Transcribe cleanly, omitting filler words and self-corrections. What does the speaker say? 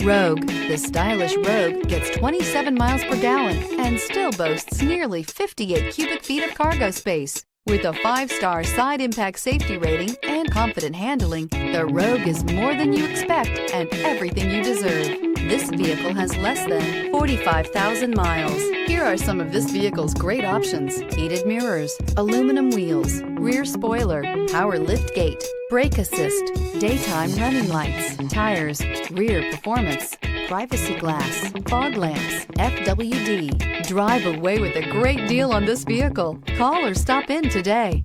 Rogue. The stylish Rogue gets 27 miles per gallon and still boasts nearly 58 cubic feet of cargo space. With a 5-star side impact safety rating and confident handling, the Rogue is more than you expect and everything you deserve. This vehicle has less than 45,000 miles. Here are some of this vehicle's great options: heated mirrors, aluminum wheels, rear spoiler, power lift gate, brake assist, daytime running lights, tires, rear performance, privacy glass, fog lamps, FWD. Drive away with a great deal on this vehicle. Call or stop in today.